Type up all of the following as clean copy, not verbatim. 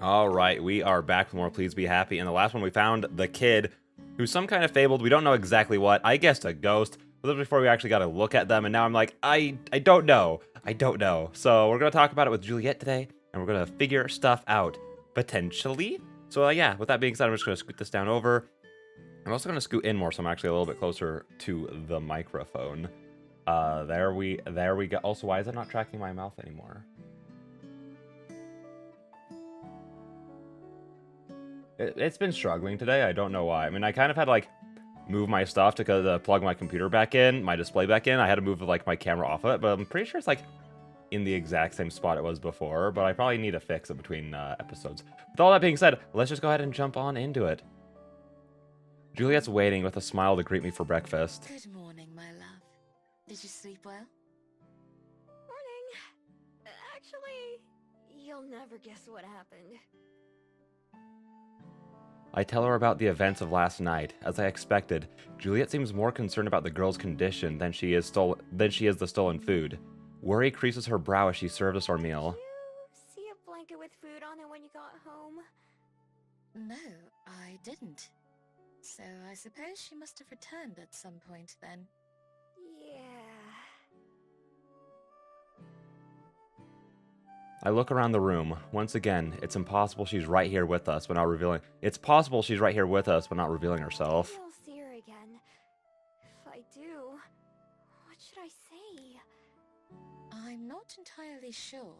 All right, we are back with more Please Be Happy. In the last one, we found the kid who's some kind of fabled. We don't know exactly what. I guessed a ghost. But this was before we actually got to look at them, and now I'm like, I don't know. I don't know. So we're gonna talk about it with Juliet today, and we're gonna figure stuff out potentially. So yeah, with that being said, I'm just gonna scoot this down over. I'm also gonna scoot in more, so I'm actually a little bit closer to the microphone. There we go. Also, why is it not tracking my mouth anymore? It's been struggling today. I don't know why. I mean, I kind of had to, like, move my stuff to plug my computer back in, my display back in. I had to move, like, my camera off of it, but I'm pretty sure it's, like, in the exact same spot it was before, but I probably need to fix it between episodes. With all that being said, let's just go ahead and jump on into it. Juliet's waiting with a smile to greet me for breakfast. Good morning, my love. Did you sleep well? Morning. Actually, you'll never guess what happened. I tell her about the events of last night. As I expected, Juliet seems more concerned about the girl's condition than she is the stolen food. Worry creases her brow as she served us our meal. Did you see a blanket with food on it when you got home? No, I didn't. So I suppose she must have returned at some point then. Yeah. I look around the room. Once again, it's impossible she's right here with us, but not revealing. It's possible she's right here with us, but not revealing herself. Maybe I'll see her again. If I do, what should I say? I'm not entirely sure.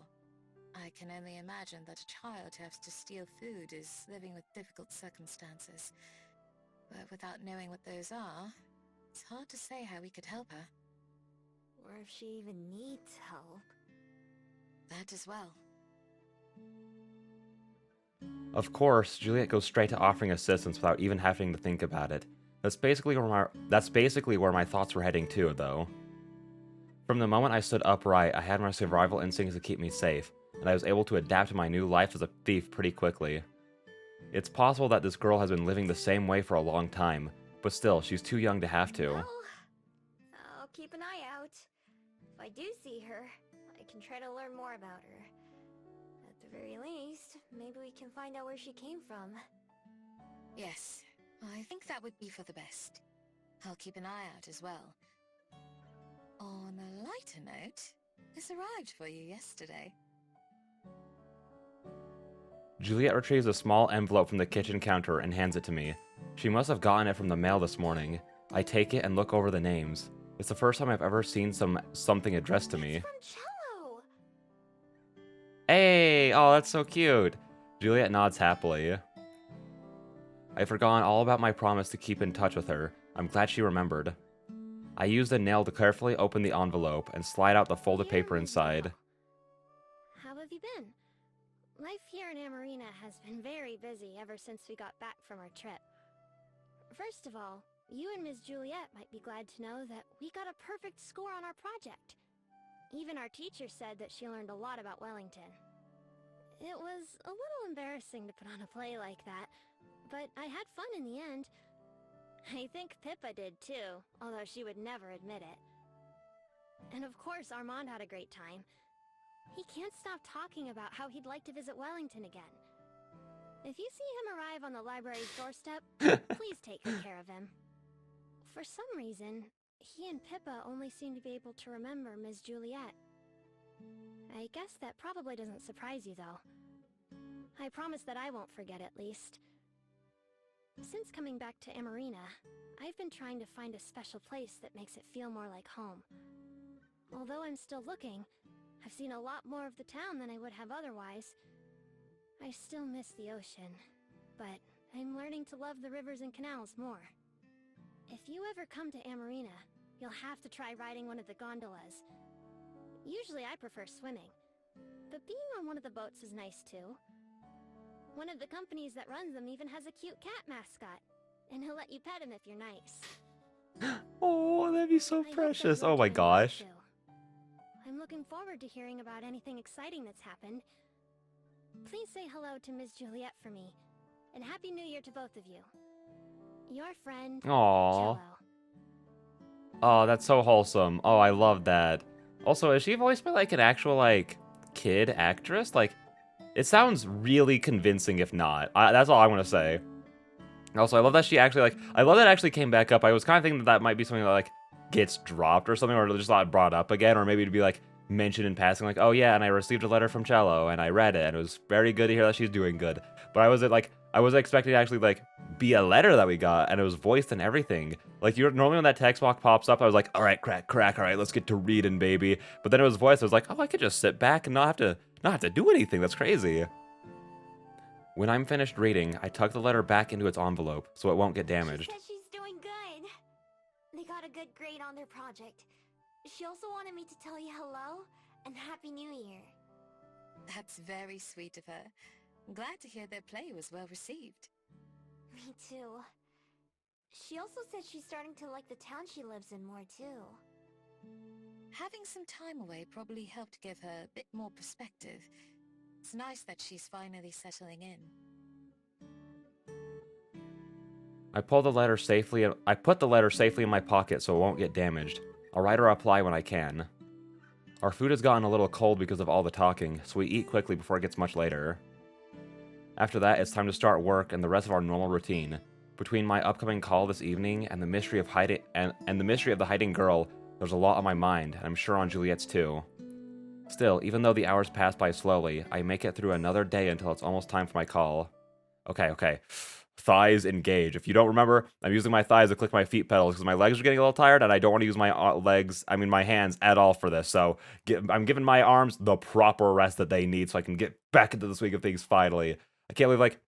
I can only imagine that a child who has to steal food is living with difficult circumstances. But without knowing what those are, it's hard to say how we could help her. Or if she even needs help. That as well. Of course, Juliet goes straight to offering assistance without even having to think about it. That's basically where my thoughts were heading too, though. From the moment I stood upright, I had my survival instincts to keep me safe, and I was able to adapt to my new life as a thief pretty quickly. It's possible that this girl has been living the same way for a long time, but still, she's too young to have to. Well, I'll keep an eye out. If I do see her, I can try to learn more about her. At the very least, maybe we can find out where she came from. Yes, I think that would be for the best. I'll keep an eye out as well. On a lighter note, this arrived for you yesterday. Juliet retrieves a small envelope from the kitchen counter and hands it to me. She must have gotten it from the mail this morning. I take it and look over the names. It's the first time I've ever seen something addressed to me. It's from Cello! Hey! Oh, that's so cute! Juliet nods happily. I'd forgotten all about my promise to keep in touch with her. I'm glad she remembered. I used a nail to carefully open the envelope and slide out the folded paper inside. How have you been? Life here in Amarina has been very busy ever since we got back from our trip. First of all, you and Ms. Juliet might be glad to know that we got a perfect score on our project. Even our teacher said that she learned a lot about Wellington. It was a little embarrassing to put on a play like that, but I had fun in the end. I think Pippa did too, although she would never admit it. And of course Armand had a great time. He can't stop talking about how he'd like to visit Wellington again. If you see him arrive on the library's doorstep, please take good care of him. For some reason, he and Pippa only seem to be able to remember Ms. Juliet. I guess that probably doesn't surprise you, though. I promise that I won't forget, at least. Since coming back to Amarina, I've been trying to find a special place that makes it feel more like home. Although I'm still looking, I've seen a lot more of the town than I would have otherwise. I still miss the ocean, but I'm learning to love the rivers and canals more. If you ever come to Amarina, you'll have to try riding one of the gondolas. Usually I prefer swimming, but being on one of the boats is nice too. One of the companies that runs them even has a cute cat mascot, and he'll let you pet him if you're nice. Oh, that'd be so I hope that precious. you'll Oh my join us gosh. too. I'm looking forward to hearing about anything exciting that's happened. Please say hello to Ms. Juliet for me, and Happy New Year to both of you. Your friend, Aww. Cello. Oh, that's so wholesome. Oh, I love that. Also, is she voiced by, like, an actual, like, kid actress? Like, It sounds really convincing, if not. That's all I want to say. Also, I love that she actually, like, I love that it actually came back up. I was kind of thinking that might be something that, like, gets dropped or something, or just not brought up again, or maybe to be, like, mentioned in passing, like, oh yeah, and I received a letter from Cello, and I read it, and it was very good to hear that she's doing good. But I wasn't expecting to actually, like, be a letter that we got, and it was voiced and everything. Like, normally when that text box pops up, I was like, all right, crack, all right, let's get to reading, baby. But then it was voiced, I was like, oh, I could just sit back and not have to do anything. That's crazy. When I'm finished reading, I tuck the letter back into its envelope so it won't get damaged. She says she's doing good. They got a good grade on their project. She also wanted me to tell you hello and Happy New Year. That's very sweet of her. I'm glad to hear their play was well received. Me too. She also said she's starting to like the town she lives in more too. Having some time away probably helped give her a bit more perspective. It's nice that she's finally settling in. I put the letter safely in my pocket so it won't get damaged. I'll write a reply when I can. Our food has gotten a little cold because of all the talking, so we eat quickly before it gets much later. After that, it's time to start work and the rest of our normal routine. Between my upcoming call this evening and the mystery of the hiding girl, there's a lot on my mind, and I'm sure on Juliet's too. Still, even though the hours pass by slowly, I make it through another day until it's almost time for my call. Okay. Thighs engage. If you don't remember, I'm using my thighs to click my feet pedals because my legs are getting a little tired and I don't want to use my hands at all for this. So I'm giving my arms the proper rest that they need so I can get back into the swing of things finally. I can't believe, like,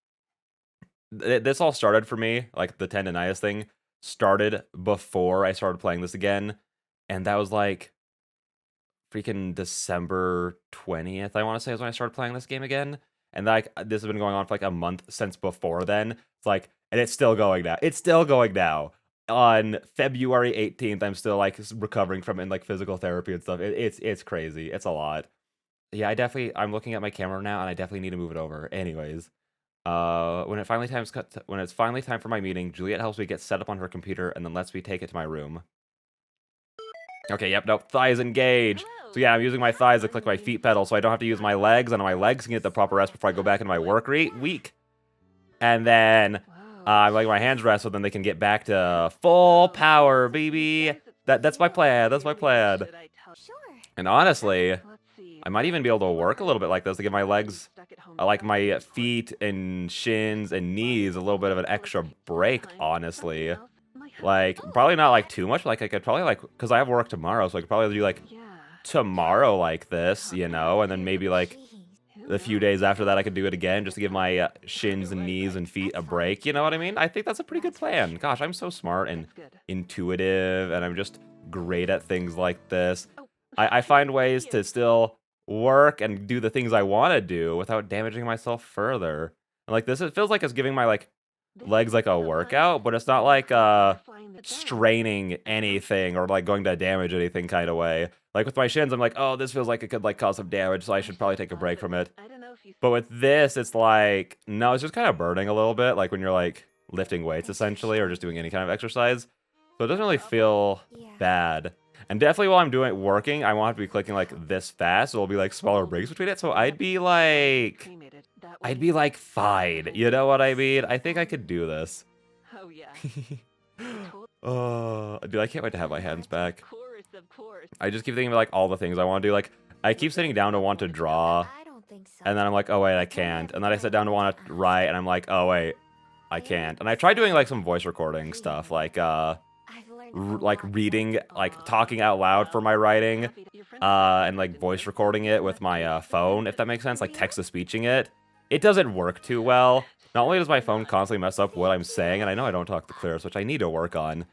this all started for me, like, the tendonitis thing started before I started playing this again, and that was, like, freaking December 20th, I want to say, is when I started playing this game again. And like this has been going on for like a month since before then. It's like, and it's still going now. It's still going now. On February 18th, I'm still like recovering from it in like physical therapy and stuff. It's crazy. It's a lot. Yeah, I'm looking at my camera now, and I definitely need to move it over. Anyways, when it's finally time for my meeting, Juliet helps me get set up on her computer and then lets me take it to my room. Okay, yep, nope, thighs engage. So yeah, I'm using my thighs to click my feet pedal so I don't have to use my legs, and my legs can get the proper rest before I go back into my work week. And then I'm letting my hands rest so then they can get back to full power, baby. That's my plan. That's my plan. And honestly, I might even be able to work a little bit like this to give my legs, like my feet and shins and knees, a little bit of an extra break, honestly. Like, probably not like too much, but like I could probably like, because I have work tomorrow, so I could probably do like tomorrow like this, you know, and then maybe like the few days after that I could do it again just to give my shins and knees and feet a break, you know what I mean? I think that's a pretty good plan. Gosh, I'm so smart and intuitive, and I'm just great at things like this. I find ways to still work and do the things I want to do without damaging myself further. And like this, it feels like it's giving my like legs like a workout, but it's not like straining anything or like going to damage anything kind of way. Like with my shins, I'm like, oh, this feels like it could like cause some damage, so I should probably take a break from it. But with this, it's like, no, it's just kind of burning a little bit, like when you're like lifting weights essentially, or just doing any kind of exercise. So it doesn't really feel bad. And definitely while I'm working, I won't have to be clicking like this fast, so there'll be like smaller breaks between it. So I'd be like fine. You know what I mean? I think I could do this. Oh yeah. Dude, I can't wait to have my hands back. Of course. I just keep thinking of like all the things I want to do. Like, I keep sitting down to want to draw, and then I'm like, oh wait, I can't. And then I sit down to want to write, and I'm like, oh wait, I can't. And I tried doing like some voice recording stuff, like reading, like talking out loud for my writing, and like voice recording it with my phone, if that makes sense, like text-to-speeching it. It doesn't work too well. Not only does my phone constantly mess up what I'm saying, and I know I don't talk the clearest, which I need to work on,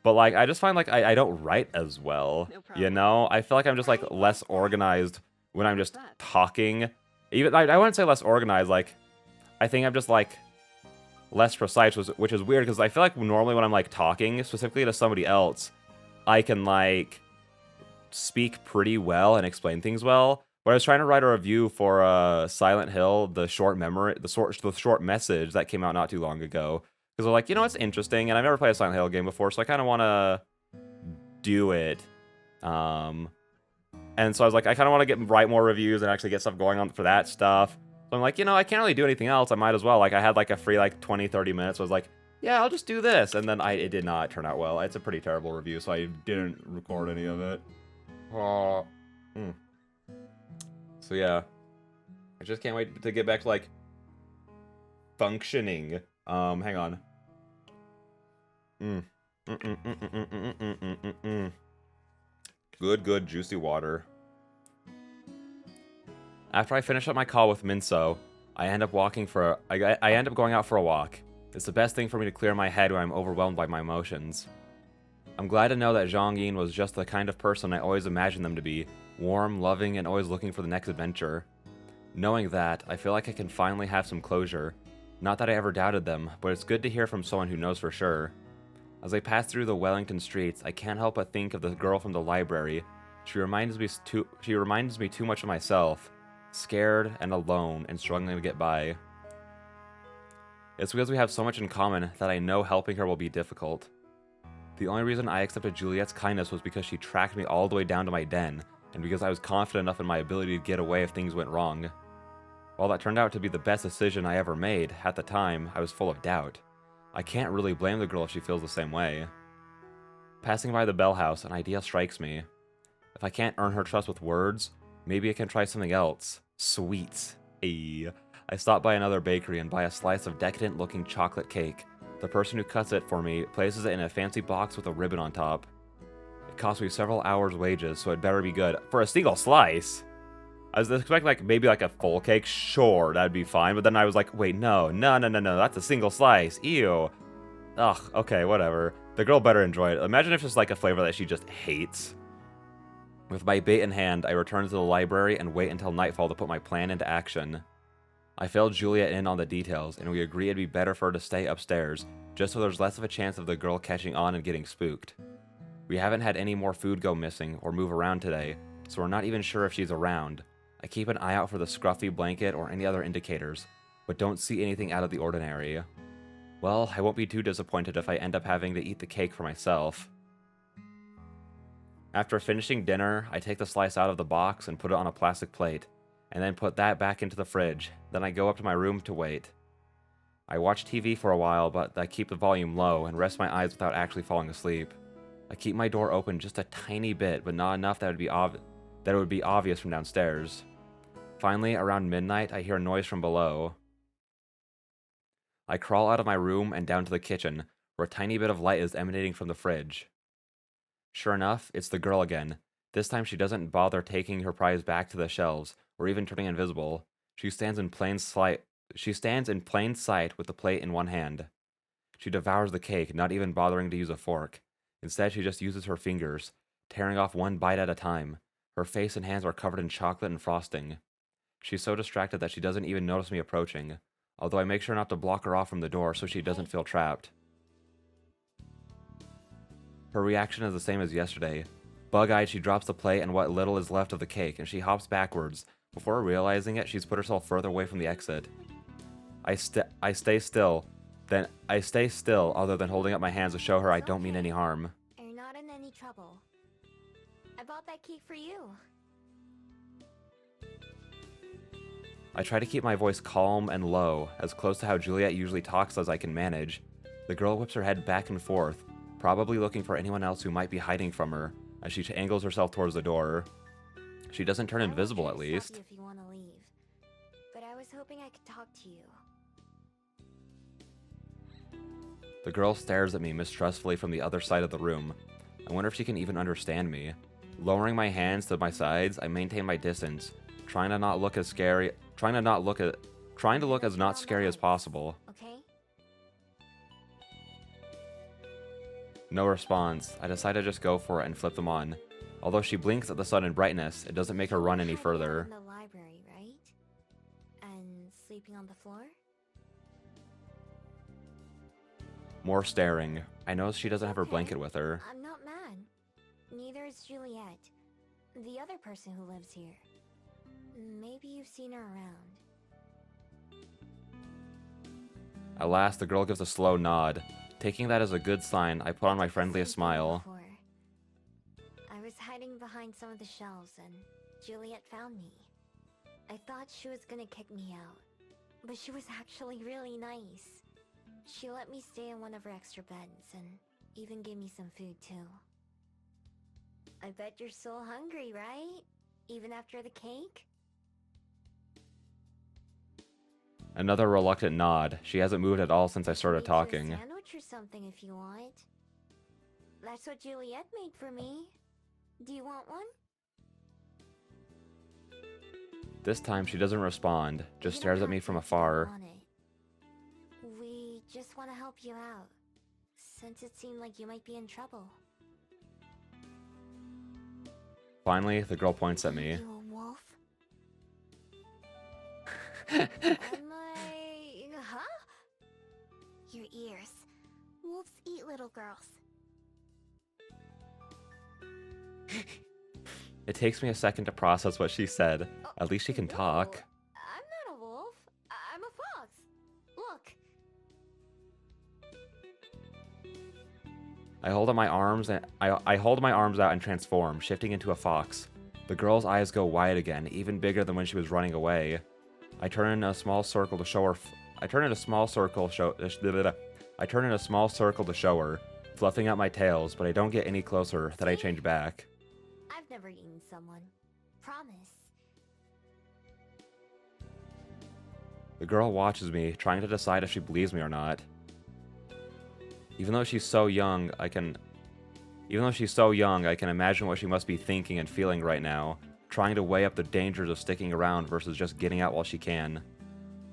but like I just find like I don't write as well, you know? I feel like I'm just like less organized when I'm just talking. Even I wouldn't say less organized, like I think I'm just like less precise, which is weird because I feel like normally when I'm like talking specifically to somebody else, I can like speak pretty well and explain things well. But I was trying to write a review for Silent Hill, the short message that came out not too long ago. Because I'm like, you know, it's interesting, and I've never played a Silent Hill game before, so I kind of want to do it. And so I was like, I kind of want to write more reviews and actually get stuff going on for that stuff. So I'm like, you know, I can't really do anything else. I might as well. Like, I had like a free like 20, 30 minutes. I was like, yeah, I'll just do this. And then it did not turn out well. It's a pretty terrible review, so I didn't record any of it. Oh. So yeah, I just can't wait to get back to like functioning. Hang on. Good, juicy water. After I finish up my call with Minso, I end up going out for a walk. It's the best thing for me to clear my head when I'm overwhelmed by my emotions. I'm glad to know that Zhang Yin was just the kind of person I always imagined them to be, warm, loving, and always looking for the next adventure. Knowing that, I feel like I can finally have some closure. Not that I ever doubted them, but it's good to hear from someone who knows for sure. As I pass through the Wellington streets, I can't help but think of the girl from the library. She reminds me too much of myself, scared and alone and struggling to get by. It's because we have so much in common that I know helping her will be difficult. The only reason I accepted Juliet's kindness was because she tracked me all the way down to my den, and because I was confident enough in my ability to get away if things went wrong. While that turned out to be the best decision I ever made, at the time, I was full of doubt. I can't really blame the girl if she feels the same way. Passing by the Bell House, an idea strikes me. If I can't earn her trust with words, maybe I can try something else. Sweets. Ayy. I stop by another bakery and buy a slice of decadent-looking chocolate cake. The person who cuts it for me places it in a fancy box with a ribbon on top. It cost me several hours' wages, so it better be good. For a single slice? I was expecting like maybe like a full cake. Sure, that'd be fine. But then I was like, wait, no. That's a single slice. Ew. Ugh, okay, whatever. The girl better enjoy it. Imagine if it's like a flavor that she just hates. With my bait in hand, I return to the library and wait until nightfall to put my plan into action. I fill Juliet in on the details, and we agree it'd be better for her to stay upstairs, just so there's less of a chance of the girl catching on and getting spooked. We haven't had any more food go missing or move around today, so we're not even sure if she's around. I keep an eye out for the scruffy blanket or any other indicators, but don't see anything out of the ordinary. Well, I won't be too disappointed if I end up having to eat the cake for myself. After finishing dinner, I take the slice out of the box and put it on a plastic plate, and then put that back into the fridge. Then I go up to my room to wait. I watch TV for a while, but I keep the volume low and rest my eyes without actually falling asleep. I keep my door open just a tiny bit, but not enough that it would be obvious from downstairs. Finally, around midnight, I hear a noise from below. I crawl out of my room and down to the kitchen, where a tiny bit of light is emanating from the fridge. Sure enough, it's the girl again. This time she doesn't bother taking her prize back to the shelves, or even turning invisible. She stands in plain sight with the plate in one hand. She devours the cake, not even bothering to use a fork. Instead, she just uses her fingers, tearing off one bite at a time. Her face and hands are covered in chocolate and frosting. She's so distracted that she doesn't even notice me approaching, although I make sure not to block her off from the door so she doesn't feel trapped. Her reaction is the same as yesterday. Bug-eyed, she drops the plate and what little is left of the cake, and she hops backwards. Before realizing it, she's put herself further away from the exit. I stay still, other than holding up my hands to show her I don't mean any harm. You're not in any trouble. I bought that cake for you. I try to keep my voice calm and low, as close to how Juliet usually talks as I can manage. The girl whips her head back and forth, probably looking for anyone else who might be hiding from her, as she angles herself towards the door. She doesn't turn invisible, at least. If you want to leave, but I was hoping I could talk to you. The girl stares at me mistrustfully from the other side of the room. I wonder if she can even understand me. Lowering my hands to my sides, I maintain my distance, trying to look as not scary as possible. Okay? No response. I decide to just go for it and flip them on. Although she blinks at the sudden brightness, it doesn't make her run any further. In the library, right? And sleeping on the floor? More staring. I notice she doesn't have her Okay. blanket with her. I'm not mad. Neither is Juliet, the other person who lives here. Maybe you've seen her around. At last, the girl gives a slow nod. Taking that as a good sign, I put on my friendliest smile. I was hiding behind some of the shelves and Juliet found me. I thought she was gonna kick me out, but she was actually really nice. She let me stay in one of her extra beds and even gave me some food too. I bet you're still hungry, right? Even after the cake? Another reluctant nod. She hasn't moved at all since I started Make you a talking. sandwich or something if you want. That's what Juliet made for me. Do you want one? This time she doesn't respond, just You stares don't at me have from to if you don't afar. want it. We just want to help you out, since it seemed like you might be in trouble. Finally, the girl points at me. You a wolf? Am I... Huh? Your ears. Wolves eat little girls. It takes me a second to process what she said. At least she can talk. I'm not a wolf. I'm a fox. Look. I hold out my arms and I hold my arms out and transform, shifting into a fox. The girl's eyes go wide again, even bigger than when she was running away. I turn in a small circle to show her. I turn in a small circle to show her, fluffing out my tails, but I don't get any closer. Then I change back. I've never eaten someone. Promise. The girl watches me, trying to decide if she believes me or not. Even though she's so young, I can imagine what she must be thinking and feeling right now, trying to weigh up the dangers of sticking around versus just getting out while she can.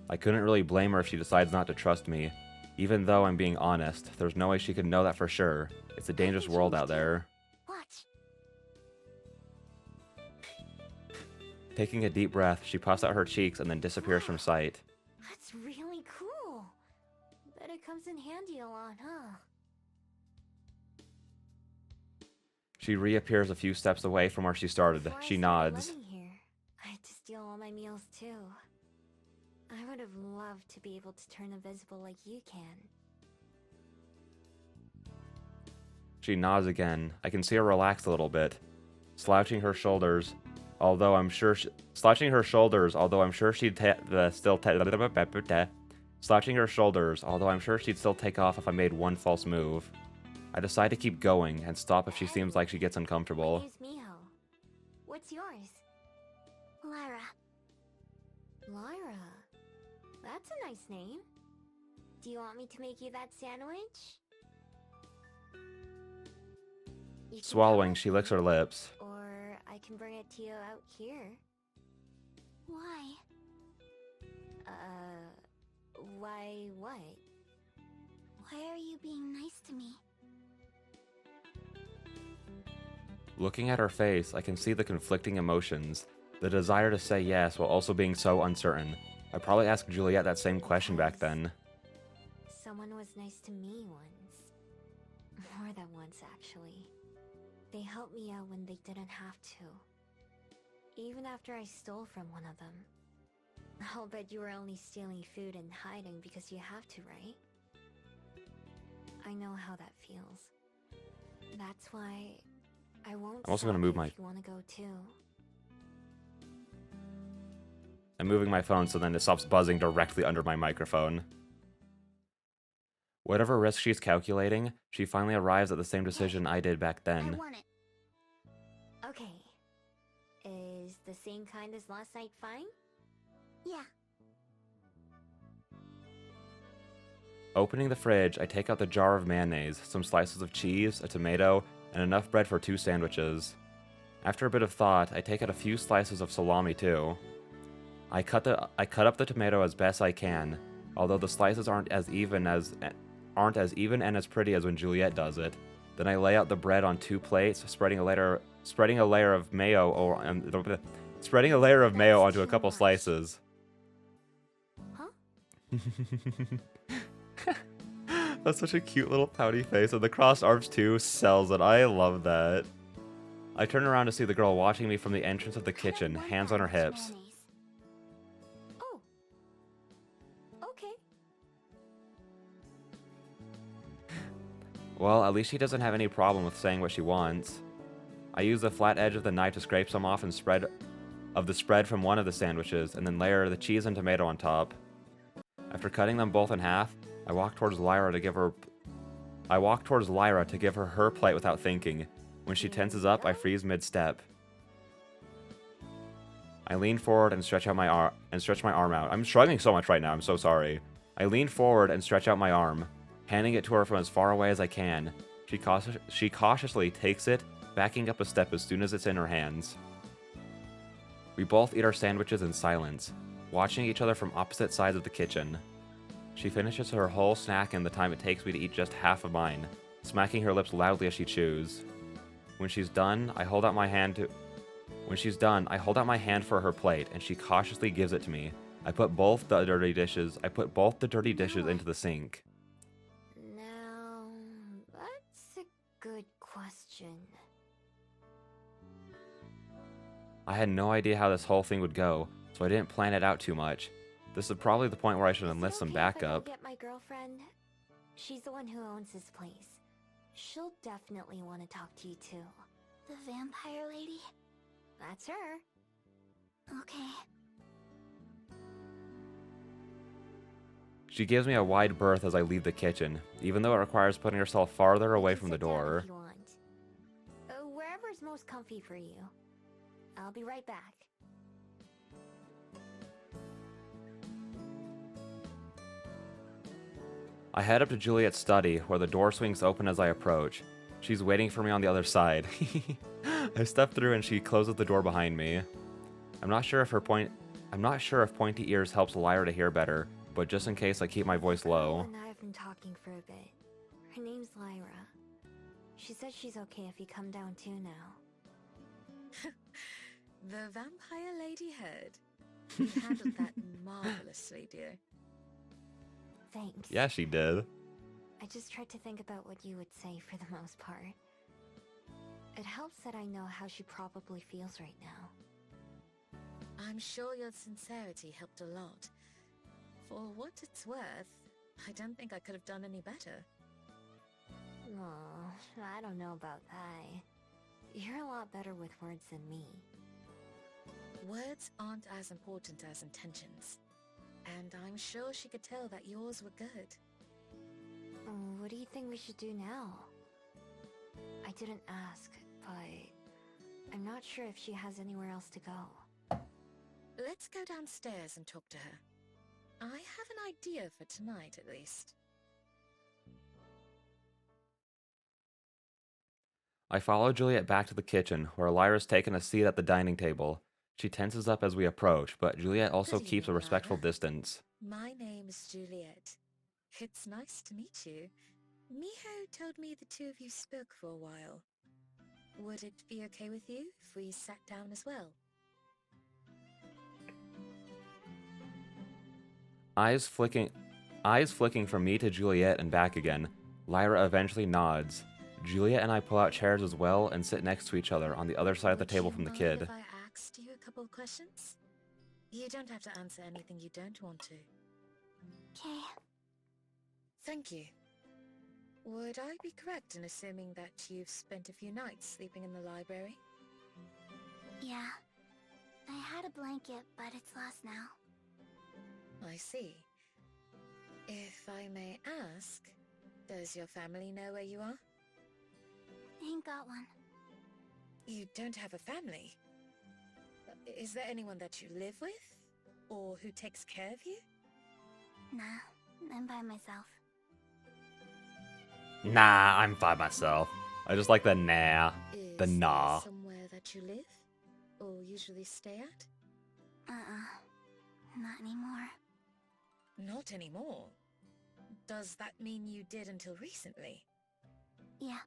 I couldn't really blame her if she decides not to trust me. Even though I'm being honest, there's no way she could know that for sure. It's a dangerous world out there. Watch. Taking a deep breath, she puffs out her cheeks and then disappears from sight. That's really cool. Bet it comes in handy a lot, huh? She reappears a few steps away from where she started. Before I She started nods. living here, I had to steal all my meals too. I would have loved to be able to turn invisible like you can. She nods again. I can see her relax a little bit, slouching her shoulders. Although I'm sure she'd slouching her shoulders. Although I'm sure she'd still take off if I made one false move. I decide to keep going and stop if she seems like she gets My uncomfortable. name's Miho. What's yours? Lyra. Lyra. That's a nice name. Do you want me to make you that sandwich? You can Swallowing, come she with licks me, her lips. Or I can bring it to you out here. Why? Why what? Why are you being nice to me? Looking at her face, I can see the conflicting emotions. The desire to say yes while also being so uncertain. I probably asked Juliet that same question back then. Someone was nice to me once. More than once, actually. They helped me out when they didn't have to. Even after I stole from one of them. I'll bet you were only stealing food and hiding because you have to, right? I know how that feels. That's why I won't I'm also stop gonna move you my- if you want to go too. I'm moving my phone so then it stops buzzing directly under my microphone. Whatever risk she's calculating, she finally arrives at the same decision I did back I then. want it. Okay. Is the same kind as last night fine? Yeah. Opening the fridge, I take out the jar of mayonnaise, some slices of cheese, a tomato, and enough bread for 2 sandwiches. After a bit of thought, I take out a few slices of salami too. I cut up the tomato as best I can, although the slices aren't as even and as pretty as when Juliet does it. Then I lay out the bread on 2 plates, spreading a layer of mayo onto a couple slices. Huh? That's such a cute little pouty face, and the crossed arms too sells it. I love that. I turn around to see the girl watching me from the entrance of the kitchen, hands on her hips. Oh. Okay. Well, at least she doesn't have any problem with saying what she wants. I use the flat edge of the knife to scrape some off and spread from one of the sandwiches, and then layer the cheese and tomato on top. After cutting them both in half, I walked towards Lyra to give her her plate without thinking. When she tenses up, I freeze mid-step. I lean forward and stretch my arm out. I'm struggling so much right now, I'm so sorry. I lean forward and stretch out my arm, handing it to her from as far away as I can. She cautiously takes it, backing up a step as soon as it's in her hands. We both eat our sandwiches in silence, watching each other from opposite sides of the kitchen. She finishes her whole snack in the time it takes me to eat just half of mine, smacking her lips loudly as she chews. When she's done, I hold out my hand for her plate, and she cautiously gives it to me. I put both the dirty dishes into the sink. Now, that's a good question. I had no idea how this whole thing would go, so I didn't plan it out too much. This is probably the point where I should enlist some backup. If I go get my girlfriend? She's the one who owns this place. She'll definitely want to talk to you too. The vampire lady? That's her. Okay. She gives me a wide berth as I leave the kitchen, even though it requires putting herself farther away from the Sit down door. if you want. Wherever's most comfy for you. I'll be right back. I head up to Juliet's study, where the door swings open as I approach. She's waiting for me on the other side. I step through and she closes the door behind me. I'm not sure if pointy ears helps Lyra to hear better, but just in case I keep my voice low. And I've been talking for a bit. Her name's Lyra. She said she's okay if you come down too now. The vampire lady heard. You handled that marvelously, dear. Thanks. Yeah, she did. I just tried to think about what you would say for the most part. It helps that I know how she probably feels right now. I'm sure your sincerity helped a lot. For what it's worth, I don't think I could have done any better. Oh, I don't know about that. You're a lot better with words than me. Words aren't as important as intentions. And I'm sure she could tell that yours were good. What do you think we should do now? I didn't ask, but I'm not sure if she has anywhere else to go. Let's go downstairs and talk to her. I have an idea for tonight, at least. I follow Juliet back to the kitchen, where Lyra's taken a seat at the dining table. She tenses up as we approach, but Juliet also Good keeps a evening, respectful Lyra. distance. My name is Juliet. It's nice to meet you. Miho told me the two of you spoke for a while. Would it be okay with you if we sat down as well? Eyes flicking from me to Juliet and back again, Lyra eventually nods. Juliet and I pull out chairs as well and sit next to each other on the other side of the table from the kid. If I asked you a couple of questions? You don't have to answer anything you don't want to. Okay. Thank you. Would I be correct in assuming that you've spent a few nights sleeping in the library? Yeah. I had a blanket, but it's lost now. I see. If I may ask, does your family know where you are? Ain't got one. You don't have a family? Is there anyone that you live with? Or who takes care of you? Nah, I'm by myself. Nah, I'm by myself. I just like the nah. Is The nah. there somewhere that you live? Or usually stay at? Not anymore. Not anymore. Does that mean you did until recently? Yeah.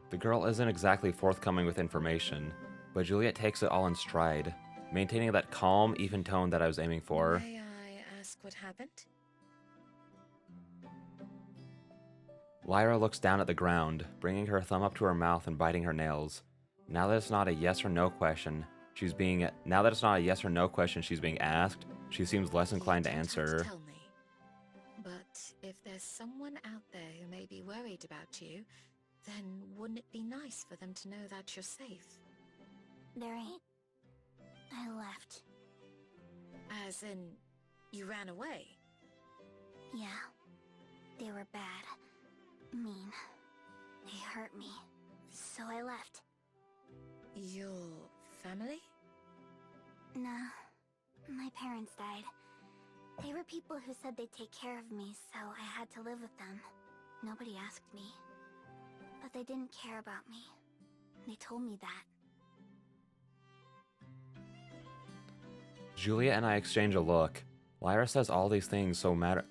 The girl isn't exactly forthcoming with information, but Juliet takes it all in stride, maintaining that calm, even tone that I was aiming for. May I ask what happened? Lyra looks down at the ground, bringing her thumb up to her mouth and biting her nails. Now that it's not a yes or no question she's being asked, she seems less inclined to You don't have answer. tell me. But if there's someone out there who may be worried about you, then wouldn't it be nice for them to know that you're safe? There ain't. I left. As in, you ran away? Yeah. They were bad. Mean. They hurt me. So I left. Your family? Nah. My parents died. They were people who said they'd take care of me, so I had to live with them. Nobody asked me. But they didn't care about me. They told me that. Juliet and I exchange a look. Lyra says all these things so matter.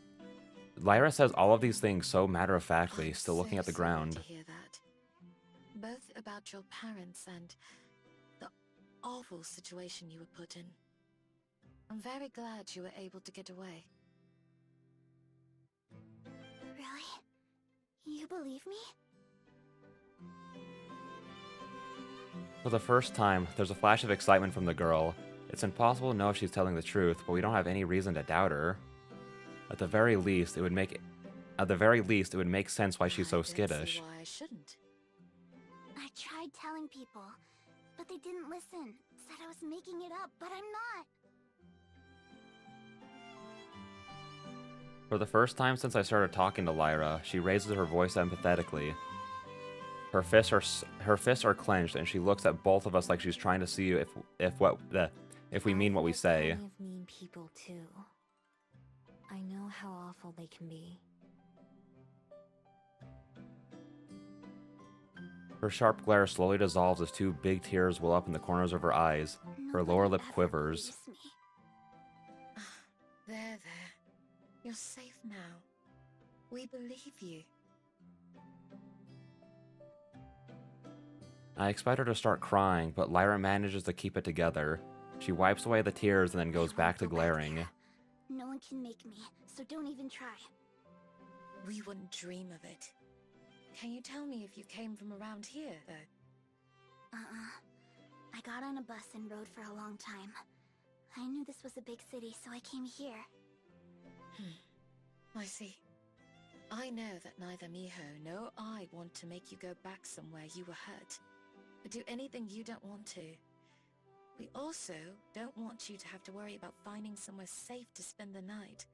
Lyra says all of these things so matter-of-factly, I'm still looking so at the sorry ground. to hear that. Both about your parents and the awful situation you were put in. I'm very glad you were able to get away. Really? You believe me? For the first time, there's a flash of excitement from the girl. It's impossible to know if she's telling the truth, but we don't have any reason to doubt her. At the very least, it would make sense why she's so I don't see skittish. why I shouldn't. I tried telling people, but they didn't listen. Said I was making it up, but I'm not. For the first time since I started talking to Lyra, she raises her voice empathetically. Her fists are clenched, and she looks at both of us like she's trying to see if we mean what we say. Plenty of mean people too. I know how awful they can be. Her sharp glare slowly dissolves as two big tears well up in the corners of her eyes. Her Nobody lower lip ever quivers. believes me. There. You're safe now. We believe you. I expect her to start crying, but Lyra manages to keep it together. She wipes away the tears and then goes I back won't to go glaring. there. No one can make me, so don't even try. We wouldn't dream of it. Can you tell me if you came from around here, though? I got on a bus and rode for a long time. I knew this was a big city, so I came here. I see. I know that neither Miho nor I want to make you go back somewhere you were hurt, or do anything you don't want to. We also don't want you to have to worry about finding somewhere safe to spend the night,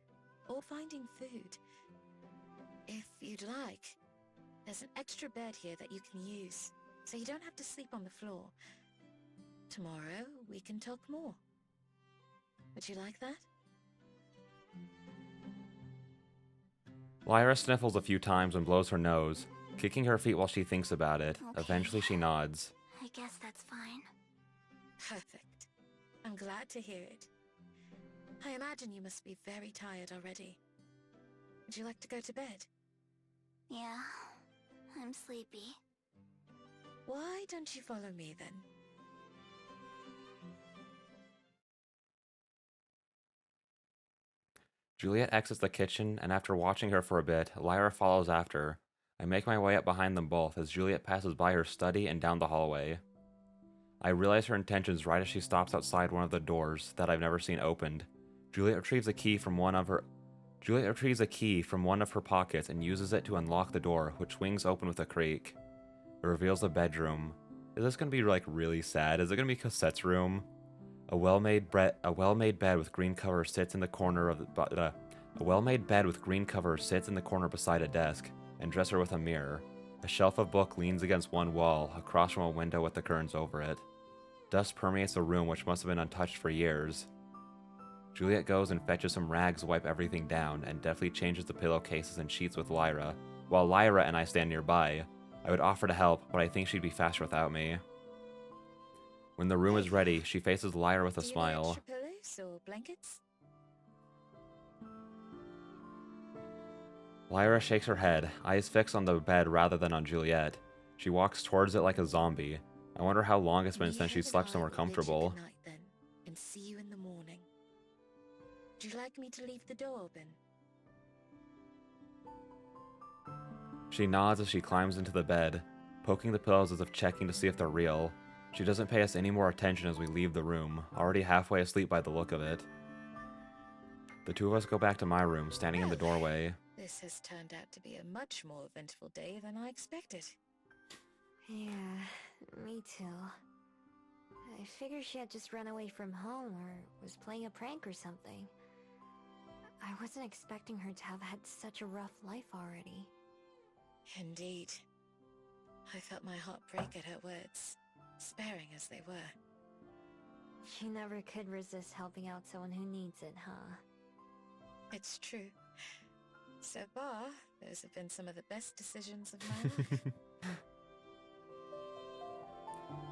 or finding food. If you'd like, there's an extra bed here that you can use, so you don't have to sleep on the floor. Tomorrow, we can talk more. Would you like that? Lyra sniffles a few times and blows her nose, kicking her feet while she thinks about it. Okay. Eventually she nods. I guess that's fine. Perfect. I'm glad to hear it. I imagine you must be very tired already. Would you like to go to bed? Yeah, I'm sleepy. Why don't you follow me then? Juliet exits the kitchen, and after watching her for a bit, Lyra follows after. I make my way up behind them both as Juliet passes by her study and down the hallway. I realize her intentions right as she stops outside one of the doors that I've never seen opened. Juliet retrieves a key from one of her pockets and uses it to unlock the door, which swings open with a creak. It reveals the bedroom. Is this gonna be like really sad? Is it gonna be Cosette's room? A well-made bed with green cover sits in the corner beside a desk, and dresser with a mirror. A shelf of book leans against one wall, across from a window with the curtains over it. Dust permeates the room, which must have been untouched for years. Juliet goes and fetches some rags to wipe everything down, and deftly changes the pillowcases and sheets with Lyra, while Lyra and I stand nearby. I would offer to help, but I think she'd be faster without me. When the room is ready, she faces Lyra with a Do you smile. need extra pillows or blankets? Lyra shakes her head, eyes fixed on the bed rather than on Juliet. She walks towards it like a zombie. I wonder how long it's been since she Miho and slept I somewhere will bid you comfortable. good night then, and see you in the morning. Would you like me to leave the door open? She nods as she climbs into the bed, poking the pillows as if checking to see if they're real. She doesn't pay us any more attention as we leave the room, already halfway asleep by the look of it. The two of us go back to my room, standing in the doorway. This has turned out to be a much more eventful day than I expected. Yeah, me too. I figured she had just run away from home or was playing a prank or something. I wasn't expecting her to have had such a rough life already. Indeed. I felt my heart break at her words, sparing as they were. You never could resist helping out someone who needs it, huh? It's true. So far, those have been some of the best decisions of my life.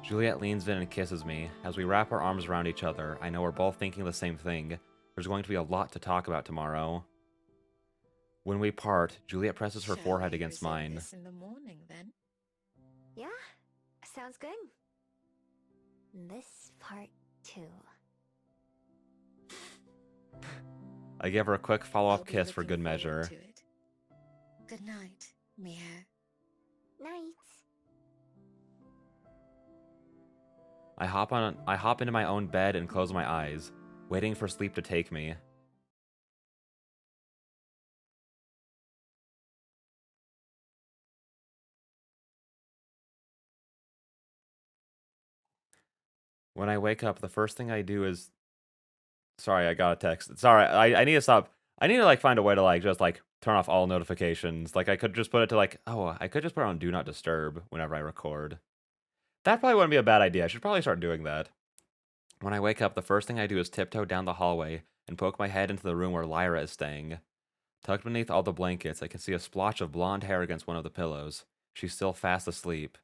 Juliet leans in and kisses me. As we wrap our arms around each other, I know we're both thinking the same thing. There's going to be a lot to talk about tomorrow. When we part, Juliet presses her Shall forehead we against resume mine. this in the morning, then? Yeah, sounds good. This part too. I give her a quick I'll follow-up be kiss for looking good forward measure. to it. Good night, Mio. Night. I hop into my own bed and close my eyes, waiting for sleep to take me. When I wake up, the first thing I do is... Sorry, I got a text. Sorry, I need to stop. I need to, like, find a way to, like, just, like, turn off all notifications. Like, I could just put it to, like... Oh, I could just put it on Do Not Disturb whenever I record. That probably wouldn't be a bad idea. I should probably start doing that. When I wake up, the first thing I do is tiptoe down the hallway and poke my head into the room where Lyra is staying. Tucked beneath all the blankets, I can see a splotch of blonde hair against one of the pillows. She's still fast asleep.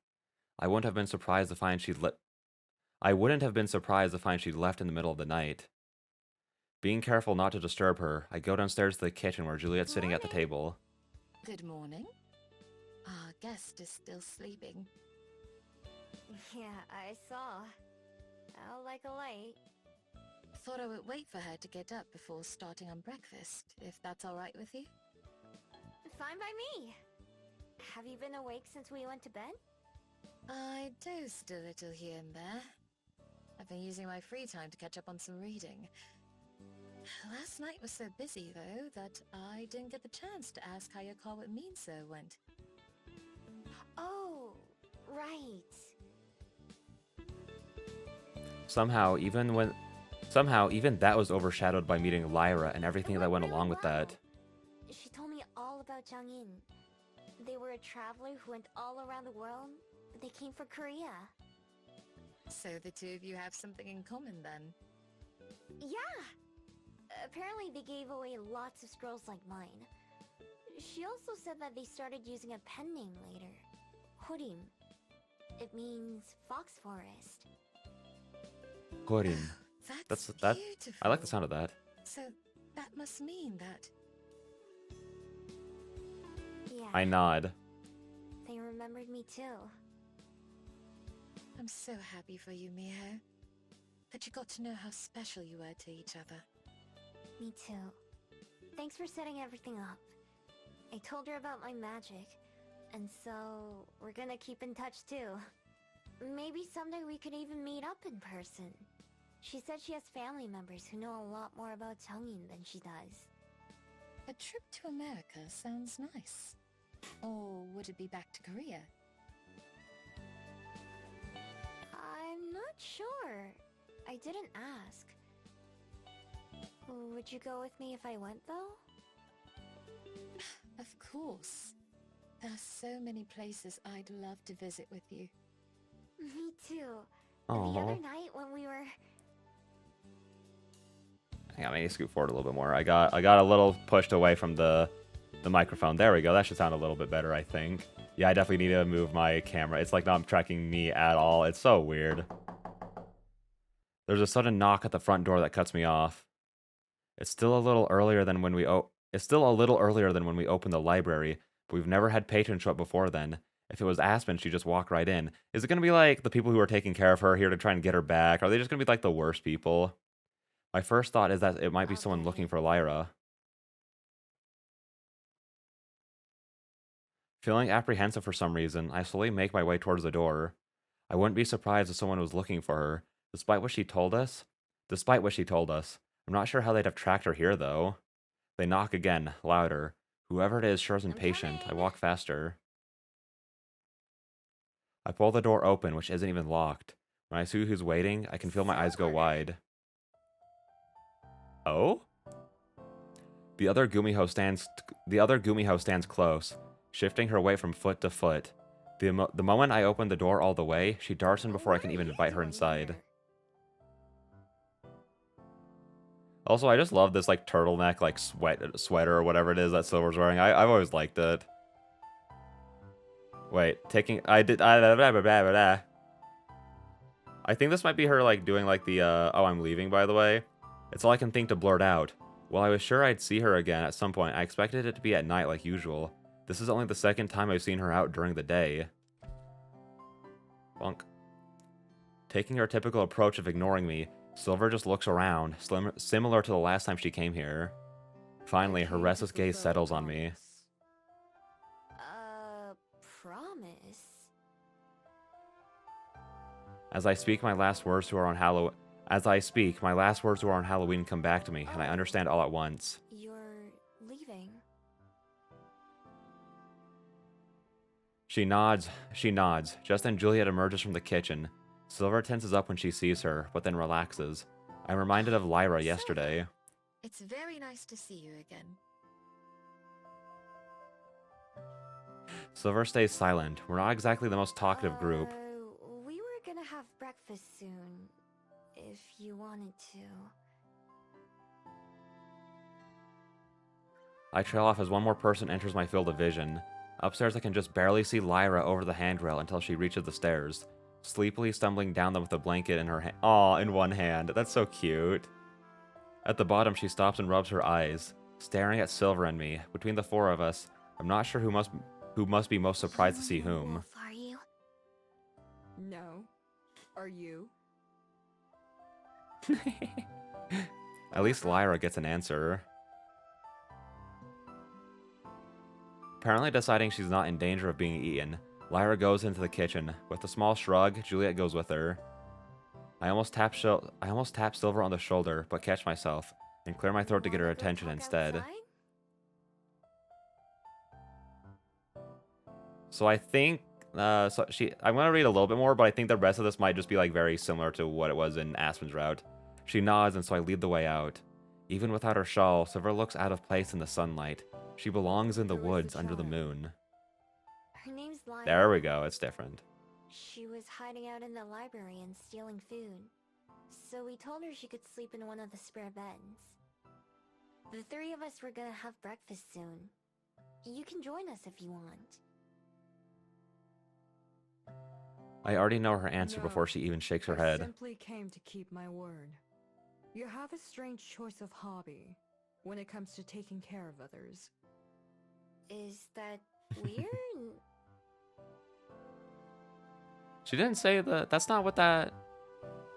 I wouldn't have been surprised to find she'd left in the middle of the night. Being careful not to disturb her, I go downstairs to the kitchen where Juliet's sitting at the Morning. table. Good morning. Our guest is still sleeping. Yeah, I saw. Out like a light. Thought I would wait for her to get up before starting on breakfast, if that's all right with you. Fine by me. Have you been awake since we went to bed? I dozed a little here and there. I've been using my free time to catch up on some reading. Last night was so busy, though, that I didn't get the chance to ask how your call with Minso went. Oh, right. Somehow, even that was overshadowed by meeting Lyra and everything that went along with that. She told me all about Jang-in. They were a traveler who went all around the world, but they came for Korea. So the two of you have something in common, then? Yeah! Apparently they gave away lots of scrolls like mine. She also said that they started using a pen name later. Horim. It means fox forest. Gorin. That's That. beautiful. I like the sound of that. So that must mean that... Yeah, I nod. they remembered me too. I'm so happy for you, Miho. That you got to know how special you were to each other. Me too. Thanks for setting everything up. I told her about my magic, and so we're gonna keep in touch too. Maybe someday we could even meet up in person. She said she has family members who know a lot more about Jang-in than she does. A trip to America sounds nice. Or would it be back to Korea? I'm not sure. I didn't ask. Would you go with me if I went, though? Of course. There are so many places I'd love to visit with you. Me too. Aww. The other night when we were... Hang on, I need to scoot forward a little bit more. I got a little pushed away from the microphone. There we go. That should sound a little bit better, I think. Yeah, I definitely need to move my camera. It's like not tracking me at all. It's so weird. There's a sudden knock at the front door that cuts me off. It's still a little earlier than when we opened the library, but we've never had patrons show up before then. If it was Aspen, she'd just walk right in. Is it going to be like the people who are taking care of her here to try and get her back? Are they just going to be like the worst people? My first thought is that it might be someone Okay. looking for Lyra. Feeling apprehensive for some reason, I slowly make my way towards the door. I wouldn't be surprised if someone was looking for her, despite what she told us. I'm not sure how they'd have tracked her here, though. They knock again, louder. Whoever it is sure is impatient. I coming. walk faster. I pull the door open, which isn't even locked. When I see who's waiting, I can feel my eyes go Silver. wide. Oh? The other Gumiho stands close, shifting her weight from foot to foot. The moment I open the door all the way, she darts in before I can even invite her inside. Also, I just love this like turtleneck, like sweater or whatever it is that Silver's wearing. I've always liked it. Wait, I think this might be her like doing like the oh, I'm leaving, by the way. It's all I can think to blurt out. While I was sure I'd see her again at some point, I expected it to be at night like usual. This is only the second time I've seen her out during the day. Bonk. Taking her typical approach of ignoring me, Silver just looks around, similar to the last time she came here. Finally, her restless gaze settles on me. Promise? As I speak, my last words to her on Halloween come back to me, and I understand all at once. You're leaving? She nods, just then Juliet emerges from the kitchen. Silver tenses up when she sees her, but then relaxes. I'm reminded of Lyra yesterday. It's very nice to see you again. Silver stays silent. We're not exactly the most talkative group. We were gonna have breakfast soon, if you wanted to. I trail off as one more person enters my field of vision. Upstairs, I can just barely see Lyra over the handrail until she reaches the stairs, sleepily stumbling down them with a blanket in her in one hand. That's so cute. At the bottom, she stops and rubs her eyes, staring at Silver and me. Between the four of us, I'm not sure who must be most surprised to see whom. Wolf, are you? No. Are you? At least Lyra gets an answer. Apparently deciding she's not in danger of being eaten, Lyra goes into the kitchen. With a small shrug, Juliet goes with her. I almost tap Silver on the shoulder, but catch myself, and clear my throat to get her attention instead. So I think, I'm gonna read a little bit more, but I think the rest of this might just be like very similar to what it was in Aspen's route. She nods, and so I lead the way out. Even without her shawl, Silver looks out of place in the sunlight. She belongs in the woods under the moon. Her name's Lyra. There we go, it's different. She was hiding out in the library and stealing food. So we told her she could sleep in one of the spare beds. The three of us were gonna have breakfast soon. You can join us if you want. I already know her answer No, before she even shakes her I head. simply came to keep my word. You have a strange choice of hobby when it comes to taking care of others. Is that weird? She didn't say that. That's not what that.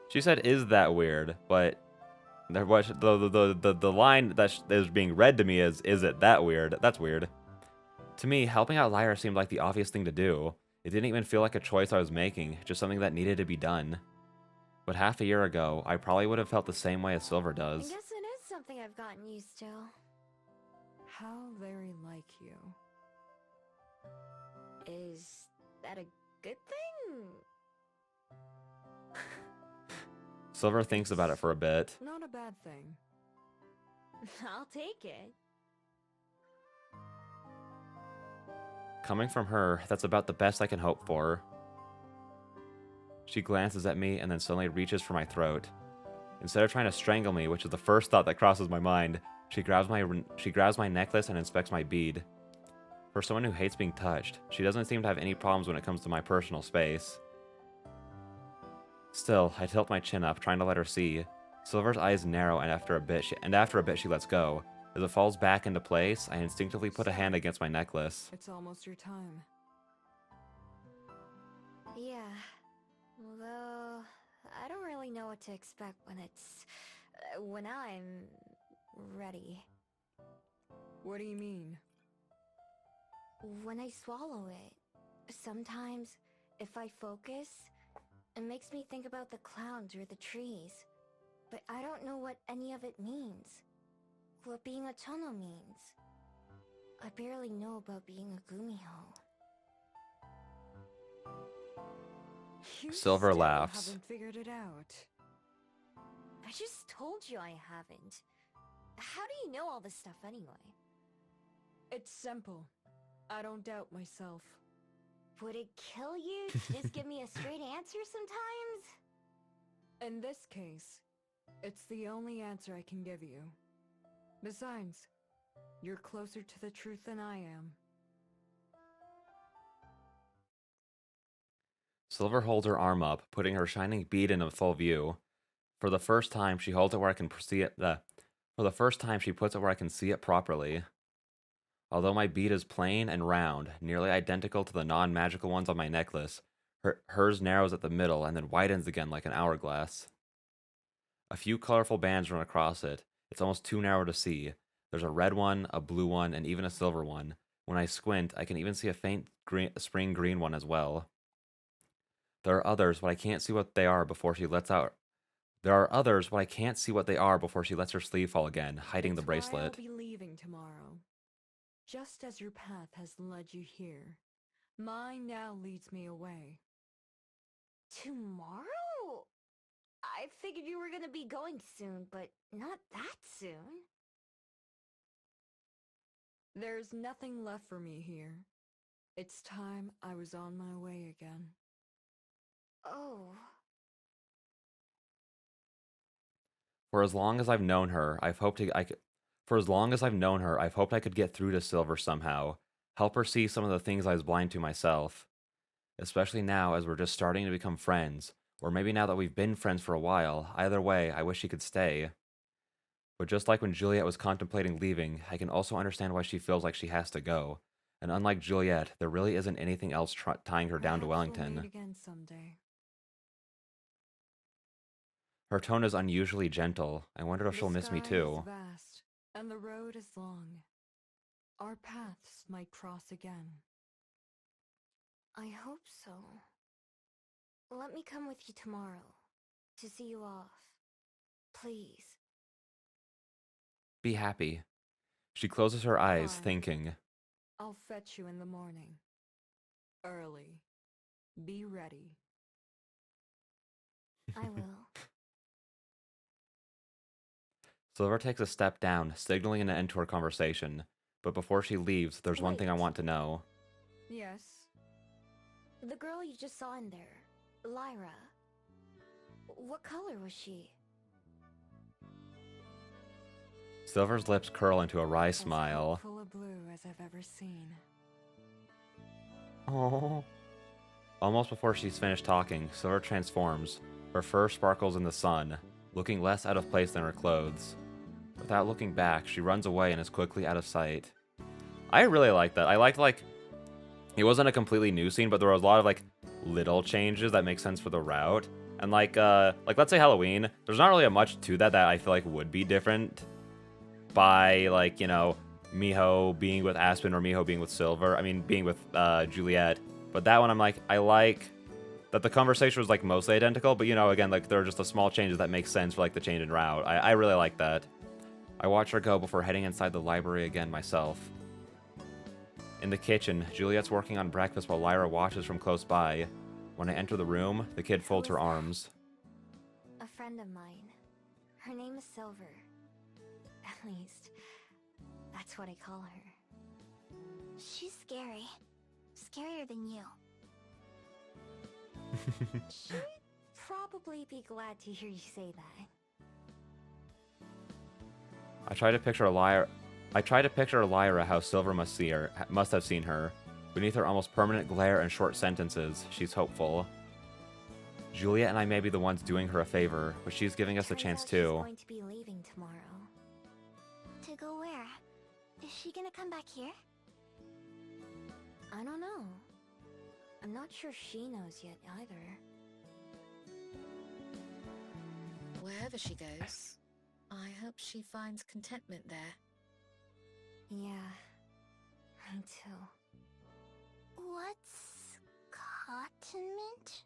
She said, "Is that weird?" But there was the line that is being read to me is it that weird?" That's weird. To me, helping out Lyra seemed like the obvious thing to do. It didn't even feel like a choice I was making, just something that needed to be done. But half a year ago, I probably would have felt the same way as Silver I does. guess it is something I've gotten used to. How very like you. Is that a good thing? Silver thinks about it for a bit. Not a bad thing. I'll take it. Coming from her, that's about the best I can hope for. She glances at me and then suddenly reaches for my throat. Instead of trying to strangle me, which is the first thought that crosses my mind, she grabs my necklace and inspects my bead. For someone who hates being touched, she doesn't seem to have any problems when it comes to my personal space. Still, I tilt my chin up, trying to let her see. Silver's eyes narrow, and after a bit, she lets go. As it falls back into place, I instinctively put a hand against my necklace. It's almost your time. Yeah. Although, I don't really know what to expect when I'm ready. What do you mean? When I swallow it, sometimes, if I focus, it makes me think about the clouds or the trees. But I don't know what any of it means. What being a Chono means. I barely know about being a Gumiho. You Silver still laughs. haven't figured it out. I just told you I haven't. How do you know all this stuff anyway? It's simple. I don't doubt myself. Would it kill you to just give me a straight answer sometimes? In this case, it's the only answer I can give you. Besides, you're closer to the truth than I am. Silver holds her arm up, putting her shining bead into full view. For the first time, she holds it where I can see it. For the first time, she puts it where I can see it properly. Although my bead is plain and round, nearly identical to the non-magical ones on my necklace, hers narrows at the middle and then widens again like an hourglass. A few colorful bands run across it. It's almost too narrow to see. There's a red one, a blue one, and even a silver one. When I squint, I can even see a faint spring green one as well. There are others, but I can't see what they are before she lets out. There are others, but I can't see what they are before she lets her sleeve fall again, hiding the It's why bracelet. I'll be leaving tomorrow. Just as your path has led you here, mine now leads me away. Tomorrow? I figured you were gonna be going soon, but not that soon. There's nothing left for me here. It's time I was on my way again. Oh. For as long as I've known her, I've hoped I could. For as long as I've known her, I've hoped I could get through to Silver somehow, help her see some of the things I was blind to myself. Especially now, as we're just starting to become friends, or maybe now that we've been friends for a while. Either way, I wish she could stay. But just like when Juliet was contemplating leaving, I can also understand why she feels like she has to go. And unlike Juliet, there really isn't anything else tying her down to Perhaps we'll Wellington. meet again someday. Her tone is unusually gentle. I wonder if she'll miss me The too. sky is vast, and the road is long. Our paths might cross again. I hope so. Let me come with you tomorrow to see you off. Please. Be happy. She closes her eyes, Fine. thinking. I'll fetch you in the morning. Early. Be ready. I will. Silver takes a step down, signaling an end to her conversation. But before she leaves, there's one thing I Wait. want to know. Yes. The girl you just saw in there, Lyra. What color was she? Silver's lips curl into a wry As smile. full of blue as I've ever seen. Oh. Almost before she's finished talking, Silver transforms. Her fur sparkles in the sun, looking less out of place than her clothes. Without looking back, she runs away and is quickly out of sight. I really like that. I liked, it wasn't a completely new scene, but there was a lot of, little changes that make sense for the route. And, let's say Halloween, there's not really much to that I feel like would be different by, Miho being with Aspen or Miho being with Silver. I mean, being with Juliet. But that one, I like that the conversation was, mostly identical. But, again, there are just the small changes that make sense for, the change in route. I really like that. I watch her go before heading inside the library again myself. In the kitchen, Juliet's working on breakfast while Lyra watches from close by. When I enter the room, the kid folds her arms. A friend of mine. Her name is Silver. At least, that's what I call her. She's scary. Scarier than you. She'd probably be glad to hear you say that. I try to picture Lyra how Silver must have seen her. Beneath her almost permanent glare and short sentences, she's hopeful. Juliet and I may be the ones doing her a favor, but she's giving us a Turns chance out too. She's going to be leaving tomorrow. To go where? Is she gonna come back here? I don't know. I'm not sure she knows yet either. Wherever she goes, I hope she finds contentment there. Yeah, me too. What's contentment?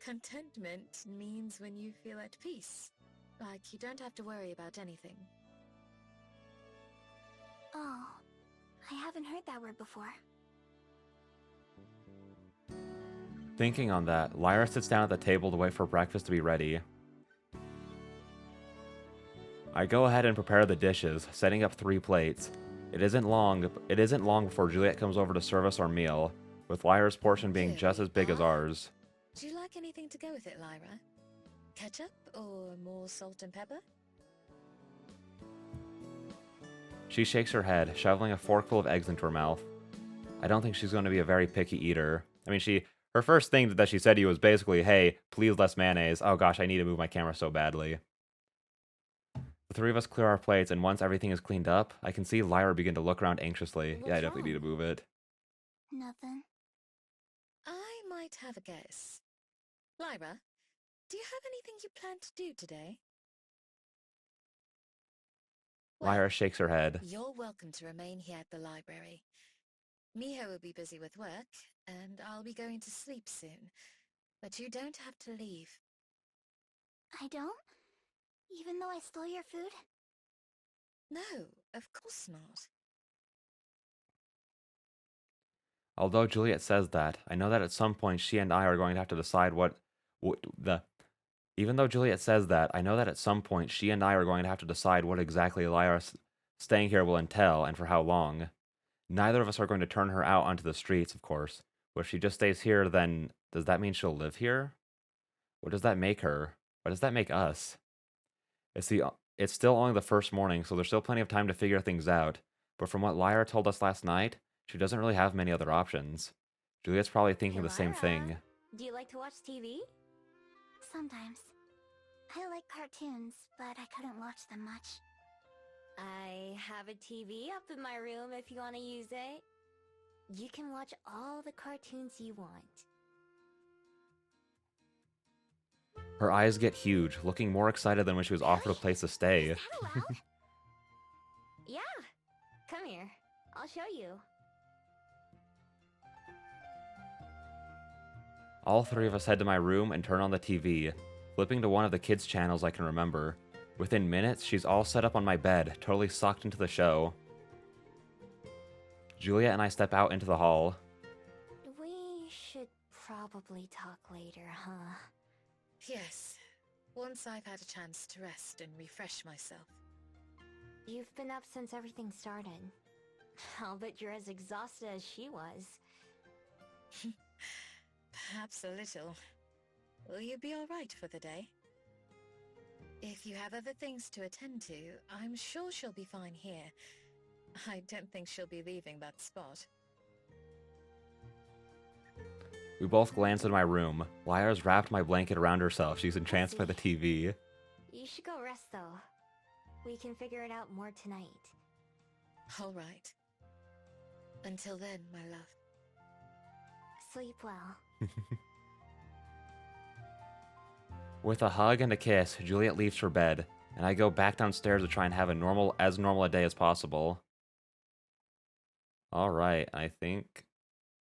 Contentment means when you feel at peace. Like you don't have to worry about anything. Oh, I haven't heard that word before. Thinking on that, Lyra sits down at the table to wait for breakfast to be ready. I go ahead and prepare the dishes, setting up 3 plates. It isn't long before Juliet comes over to serve us our meal, with Lyra's portion being Here just we as big as are. ours. Do you like anything to go with it, Lyra? Ketchup or more salt and pepper? She shakes her head, shoveling a forkful of eggs into her mouth. I don't think she's going to be a very picky eater. I mean, her first thing that she said to you was basically, hey, please less mayonnaise. Oh gosh, I need to move my camera so badly. The 3 of us clear our plates, and once everything is cleaned up, I can see Lyra begin to look around anxiously. Yeah, I What's definitely need to move it. Nothing. I might have a guess. Lyra, do you have anything you plan to do today? Lyra shakes her head. You're welcome to remain here at the library. Miho will be busy with work, and I'll be going to sleep soon. But you don't have to leave. I don't? Even though I stole your food? No, of course not. Although Juliet says that, I know that at some point she and I are going to have to decide Even though Juliet says that, I know that at some point she and I are going to have to decide what exactly Lyra's staying here will entail and for how long. Neither of us are going to turn her out onto the streets, of course. But if she just stays here, then does that mean she'll live here? What does that make her? What does that make us? It's still only the first morning, so there's still plenty of time to figure things out. But from what Lyra told us last night, she doesn't really have many other options. Juliet's probably thinking the same thing. Do you like to watch TV? Sometimes. I like cartoons, but I couldn't watch them much. I have a TV up in my room if you want to use it. You can watch all the cartoons you want. Her eyes get huge, looking more excited than when she was offered a place to stay. Is that allowed? Yeah. Come here. I'll show you. All 3 of us head to my room and turn on the TV, flipping to one of the kids' channels I can remember. Within minutes, she's all set up on my bed, totally sucked into the show. Juliet and I step out into the hall. We should probably talk later, huh? Yes, once I've had a chance to rest and refresh myself. You've been up since everything started. I'll bet you're as exhausted as she was. Perhaps a little. Will you be all right for the day? If you have other things to attend to, I'm sure she'll be fine here. I don't think she'll be leaving that spot. We both glance into my room. Lyra's wrapped my blanket around herself. She's entranced by the TV. You should go rest, though. We can figure it out more tonight. All right. Until then, my love. Sleep well. With a hug and a kiss, Juliet leaves for bed, and I go back downstairs to try and have as normal a day as possible. All right, I think...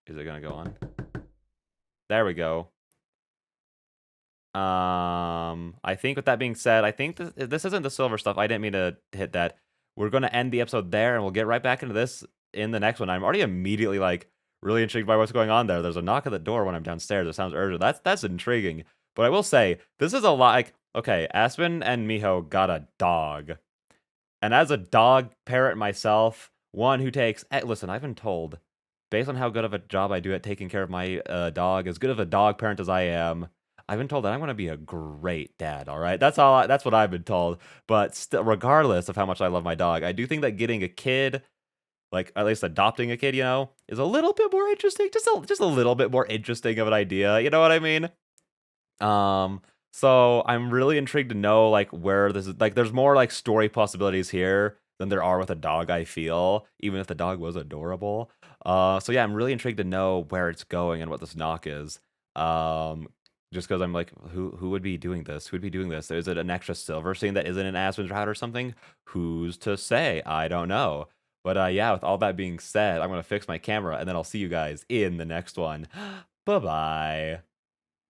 Is it going to go on? There we go. I think with that being said, I think this isn't the silver stuff. I didn't mean to hit that. We're going to end the episode there, and we'll get right back into this in the next one. I'm already immediately, like, really intrigued by what's going on there. There's a knock at the door when I'm downstairs. It sounds urgent. That's intriguing. But I will say, this is a lot, like, okay, Aspen and Miho got a dog. And as a dog parent myself, one who takes... Listen, I've been told, based on how good of a job I do at taking care of my dog, as good of a dog parent as I am, I've been told that I'm going to be a great dad, all right? That's what I've been told. But still, regardless of how much I love my dog, I do think that getting a kid, like at least adopting a kid, you know, is a little bit more interesting. Just a little bit more interesting of an idea. You know what I mean? So I'm really intrigued to know like where this is. Like, there's more like story possibilities here than there are with a dog, I feel, even if the dog was adorable. So yeah, I'm really intrigued to know where it's going and what this knock is. Just because I'm like, who would be doing this? Who would be doing this? Is it an extra silver scene that isn't in Aspen's route or something? Who's to say? I don't know. But yeah, with all that being said, I'm going to fix my camera, and then I'll see you guys in the next one. Bye-bye.